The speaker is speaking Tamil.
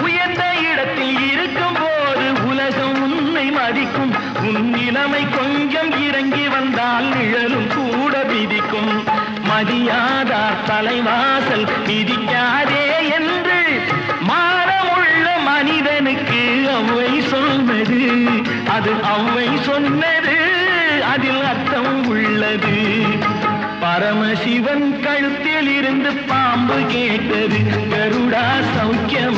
உயர்ந்த இடத்தில் இருக்கும் போது உலகம் உன்னை மதிக்கும். உன் நிலைமை கொஞ்சம் இறங்கி வந்தால் நிழலும் கூட விதிக்கும். மதியாதார் தலைவாசல் மிதிக்காதே என்று மானமுள்ள மனிதனுக்கு அவ்வை சொன்னது. அது அவ்வை சொன்னது, அதில் அர்த்தம் உள்ளது. பரமசிவன் கழுத்தில் இருந்து பாம்பு கேட்டது, கருடா சௌக்கியம்